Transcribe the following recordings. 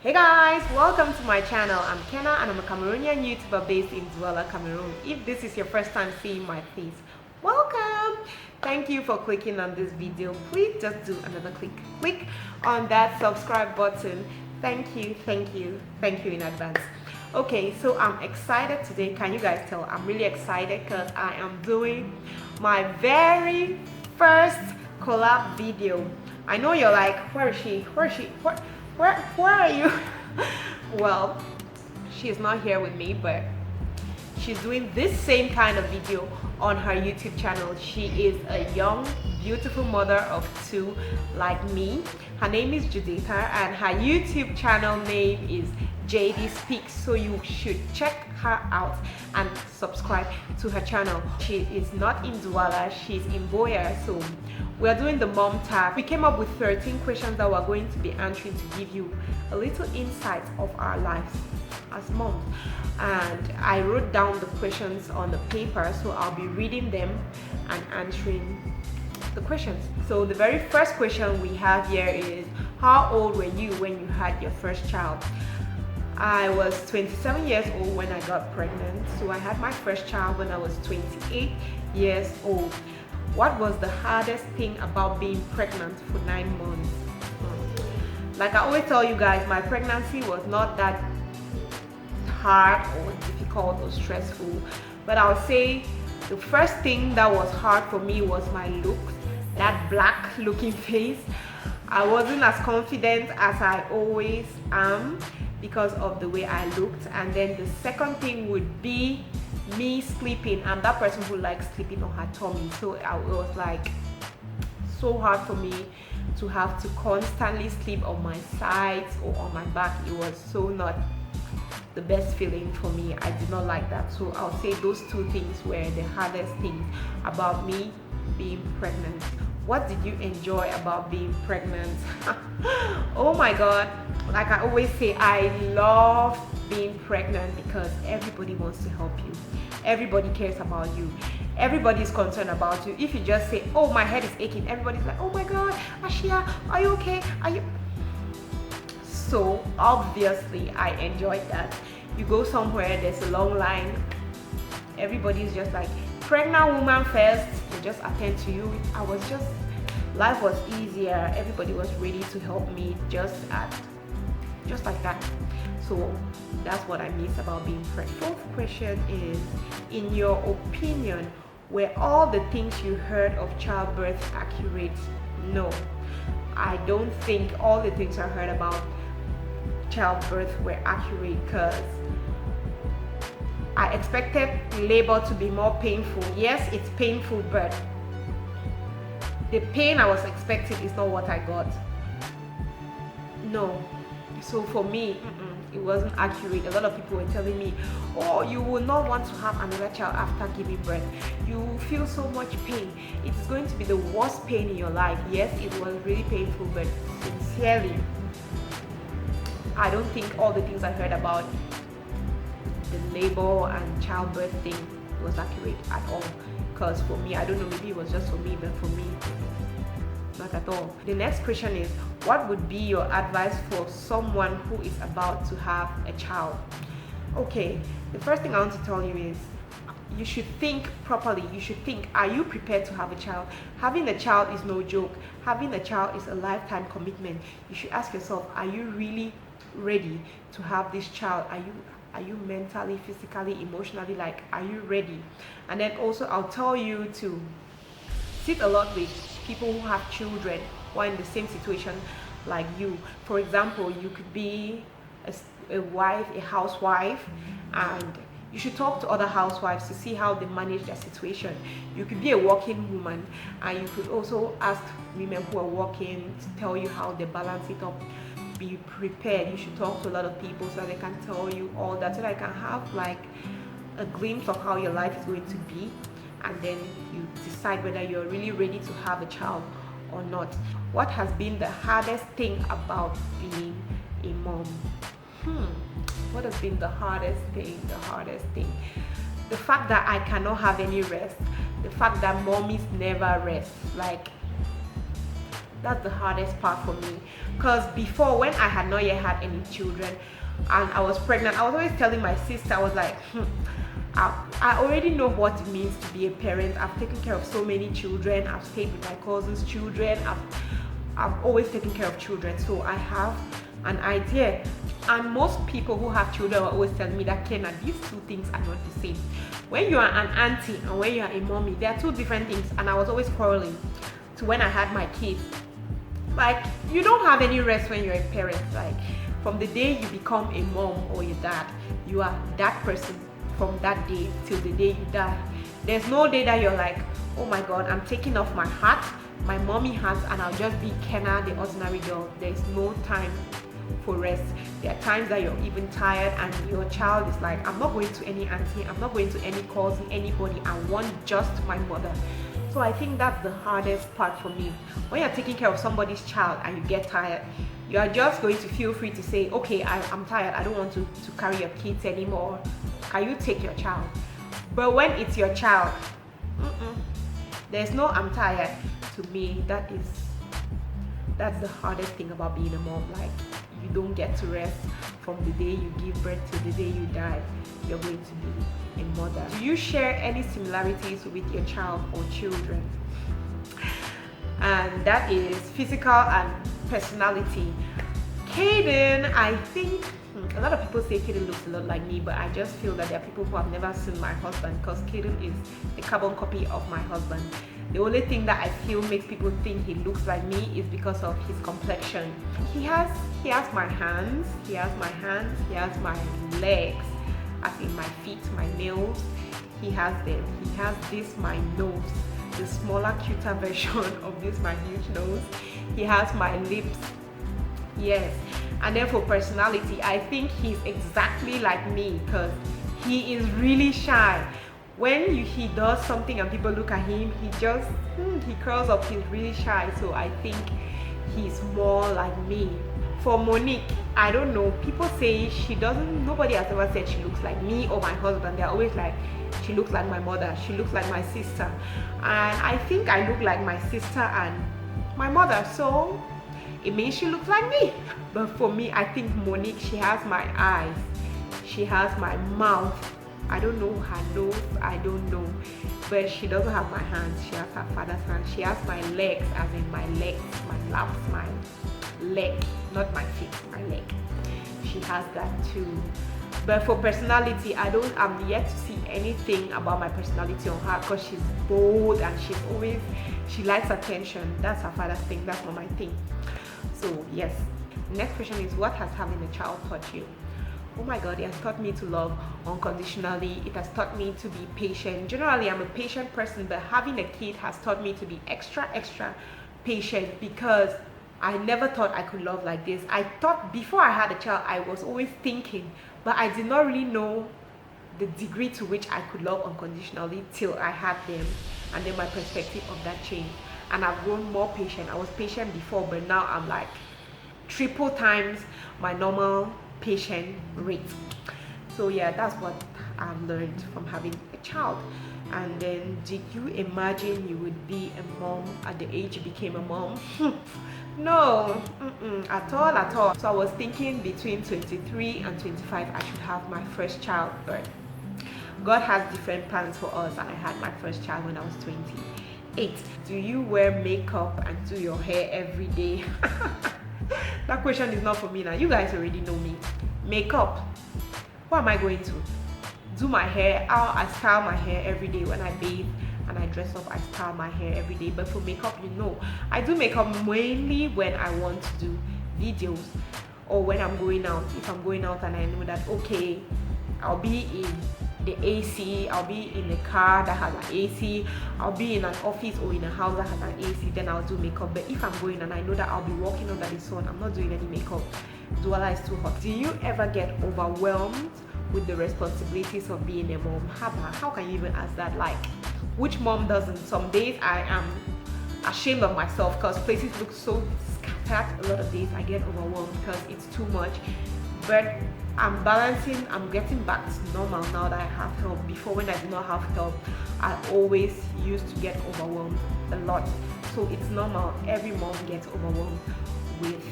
Hey guys, welcome to my channel. I'm Kenna and I'm a Cameroonian YouTuber based in Douala, Cameroon. If this is your first time seeing my face, welcome. Thank you for clicking on this video. Please just do another click on that subscribe button. Thank you in advance. Okay, so I'm excited today. Can you guys tell I'm really excited because I am doing my very first collab video. I know you're like, where is she? Where are you? Well, she's not here with me, but she's doing this same kind of video on her YouTube channel. She is a young, beautiful mother of two like me. Her name is Juditha and her YouTube channel name is JD Speaks, so you should check her out and subscribe to her channel. She is not in Douala, she's in Boya, so we are doing the mom tag. We came up with 13 questions that we're going to be answering to give you a little insight of our lives as moms. And I wrote down the questions on the paper, so I'll be reading them and answering the questions. So the very first question we have here is, how old were you when you had your first child? I was 27 years old when I got pregnant, so I had my first child when I was 28 years old. What was the hardest thing about being pregnant for 9 months? Like I always tell you guys, my pregnancy was not that hard or difficult or stressful, but I would say the first thing that was hard for me was my look, that black looking face. I wasn't as confident as I always am because of the way I looked. And then the second thing would be me sleeping. I'm that person who likes sleeping on her tummy, so it was like so hard for me to have to constantly sleep on my sides or on my back. It was so not the best feeling for me. I did not like that. So I'll say those two things were the hardest things about me being pregnant. What did you enjoy about being pregnant? Oh my god, like I always say, I love being pregnant because everybody wants to help you. Everybody cares about you. Everybody is concerned about you. If you just say, oh, my head is aching, everybody's like, oh my god, Ashia, are you okay? Are you? So obviously I enjoyed that. You go somewhere, there's a long line, everybody's just like, pregnant woman first, they just attend to you. Life was easier. Everybody was ready to help me just like that. So that's what I miss about being pregnant. Fourth question is, in your opinion, were all the things you heard of childbirth accurate? No, I don't think all the things I heard about childbirth were accurate, because I expected labor to be more painful. Yes, it's painful, but the pain I was expecting is not what I got. No. So for me, it wasn't accurate. A lot of people were telling me, oh, you will not want to have another child after giving birth. You will feel so much pain. It's going to be the worst pain in your life. Yes, it was really painful, but sincerely, I don't think all the things I heard about the labor and childbirth thing was accurate at all. Because for me, I don't know, maybe it was just for me, but for me, not at all. The next question is, what would be your advice for someone who is about to have a child? Okay, the first thing I want to tell you is, you should think properly. You should think, are you prepared to have a child? Having a child is no joke. Having a child is a lifetime commitment. You should ask yourself, are you really ready to have this child? Are you mentally, physically, emotionally, like, are you ready? And then also I'll tell you to sit a lot with people who have children who are in the same situation like you. For example, you could be a wife, a housewife, and you should talk to other housewives to see how they manage their situation. You could be a working woman, and you could also ask women who are working to tell you how they balance it up. Be prepared. You should talk to a lot of people so they can tell you all that, so that I can have like a glimpse of how your life is going to be, and then you decide whether you're really ready to have a child or not. What has been the hardest thing about being a mom? What has been the hardest thing? The fact that I cannot have any rest. The fact that mommies never rest. Like, That's the hardest part for me, because before, when I had not yet had any children and I was pregnant, I was always telling my sister, I was like, I already know what it means to be a parent. I've taken care of so many children. I've stayed with my cousin's children. I've always taken care of children, so I have an idea. And most people who have children are always telling me that, Kenna, these two things are not the same. When you are an auntie and when you are a mommy, they are two different things. And I was always quarreling to when I had my kids. Like, you don't have any rest when you're a parent. Like, from the day you become a mom or a dad, you are that person from that day till the day you die. There's no day that you're like, oh my God, I'm taking off my hat, my mommy hat, and I'll just be Kenna, the ordinary girl. There's no time for rest. There are times that you're even tired and your child is like, I'm not going to any auntie, I'm not going to any cousin, anybody. I want just my mother. So I think that's the hardest part for me. When you're taking care of somebody's child and you get tired, you are just going to feel free to say, okay, I'm tired, I don't want to carry your kids anymore. Can you take your child? But when it's your child, there's no I'm tired. To me, that's the hardest thing about being a mom. Like, you don't get to rest from the day you give birth to the day you die. You're going to be a mother. Do you share any similarities with your child or children? And that is physical and personality. Caden, I think a lot of people say Caden looks a lot like me, but I just feel that there are people who have never seen my husband, because Caden is a carbon copy of my husband. The only thing that I feel makes people think he looks like me is because of his complexion. He has my hands, he has my legs, as in my feet, my nails. He has them. He has this, my nose, the smaller, cuter version of this, my huge nose. He has my lips. Yes. And then for personality, I think he's exactly like me, because he is really shy. When he does something and people look at him, he curls up. He's really shy. So I think he's more like me. For Monique, I don't know, people say nobody has ever said she looks like me or my husband. They're always like, she looks like my mother, she looks like my sister. And I think I look like my sister and my mother, so it means she looks like me. But for me, I think Monique, she has my eyes, she has my mouth, I don't know her nose, I don't know, but she doesn't have my hands. She has her father's hands. She has my legs, as in my legs, my laps, my leg, not my feet, my leg. She has that too. But for personality, I'm yet to see anything about my personality on her, because she's bold and she likes attention. That's her father's thing, that's not my thing. So yes. Next question is, what has having a child taught you? Oh my God, it has taught me to love unconditionally. It has taught me to be patient. Generally, I'm a patient person, but having a kid has taught me to be extra patient, because I never thought I could love like this. I thought before I had a child, I was always thinking, but I did not really know the degree to which I could love unconditionally till I had them, and then my perspective of that changed, and I've grown more patient. I was patient before, but now I'm like triple times my normal patient rate. So yeah, that's what I've learned from having a child. And then, did you imagine you would be a mom at the age you became a mom? No, at all. So I was thinking between 23 and 25 I should have my first child, but God has different plans for us, and I had my first child when I was 28. Do you wear makeup and do your hair every day? That question is not for me now. You guys already know me. Makeup, what am I going to do? My hair, I style my hair every day. When I bathe and I dress up, I style my hair every day. But for makeup, I do makeup mainly when I want to do videos, or when I'm going out. If I'm going out and I know that, okay, I'll be in the AC, I'll be in a car that has an AC, I'll be in an office or in a house that has an AC, then I'll do makeup. But if I'm going and I know that I'll be walking under the sun, I'm not doing any makeup. Douala is too hot. Do you ever get overwhelmed with the responsibilities of being a mom? How can you even ask that? Like, which mom doesn't? Some days I am ashamed of myself because places look so start a lot of days I get overwhelmed because it's too much, but I'm balancing. I'm getting back to normal now that I have help. Before, when I did not have help, I always used to get overwhelmed a lot. So it's normal. Every mom gets overwhelmed with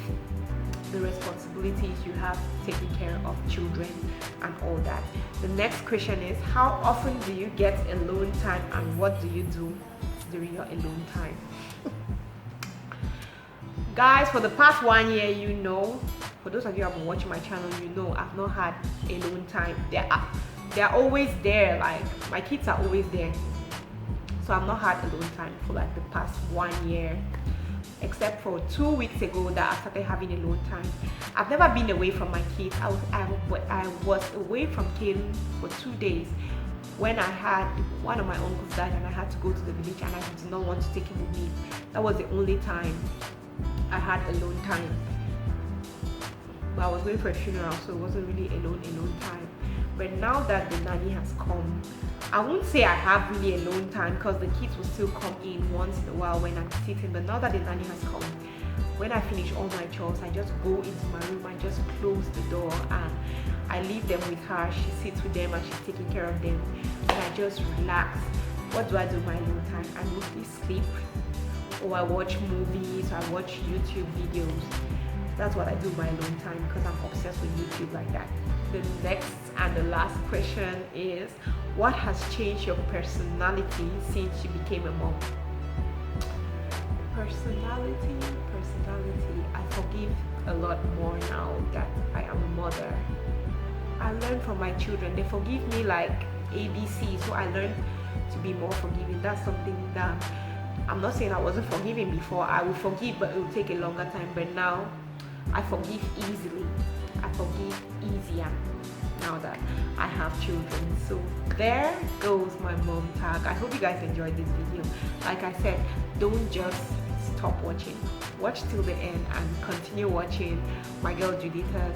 the responsibilities you have, taking care of children and all that. The next question is, how often do you get alone time, and what do you do during your alone time? Guys, for the past 1 year, you know, for those of you who have been watching my channel, you know I've not had alone time. They're always there. Like, my kids are always there, so I've not had alone time for like the past 1 year, except for 2 weeks ago that I started having alone time. I've never been away from my kids. I was away from Caden for 2 days when I had one of my uncles died and I had to go to the village, and I did not want to take him with me. That was the only time I had alone time. But I was going for a funeral, so it wasn't really alone time. But now that the nanny has come, I won't say I have really alone time, because the kids will still come in once in a while when I'm sitting. But now that the nanny has come, when I finish all my chores, I just go into my room, I just close the door, and I leave them with her. She sits with them and she's taking care of them, and I just relax. What do I do my alone time? I mostly sleep, or I watch movies, or I watch YouTube videos. That's what I do my alone time, because I'm obsessed with YouTube like that. The next and the last question is, what has changed your personality since you became a mom? Personality. I forgive a lot more now that I am a mother. I learn from my children. They forgive me like ABC, so I learned to be more forgiving. That's something that I'm not saying I wasn't forgiving before. I will forgive, but it will take a longer time. But now I forgive easily. I forgive easier now that I have children. So there goes my mom tag. I hope you guys enjoyed this video. Like I said, don't just stop watching. Watch till the end and continue watching my girl Juditha's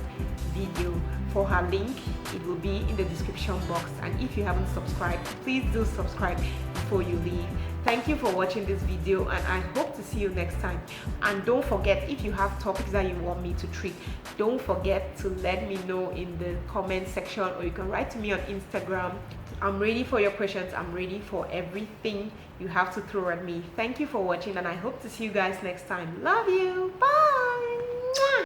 video. For her link, it will be in the description box. And if you haven't subscribed, please do subscribe before you leave. Thank you for watching this video, and I hope to see you next time. And don't forget, if you have topics that you want me to treat, don't forget to let me know in the comment section, or you can write to me on Instagram. I'm ready for your questions. I'm ready for everything you have to throw at me. Thank you for watching, and I hope to see you guys next time. Love you. Bye.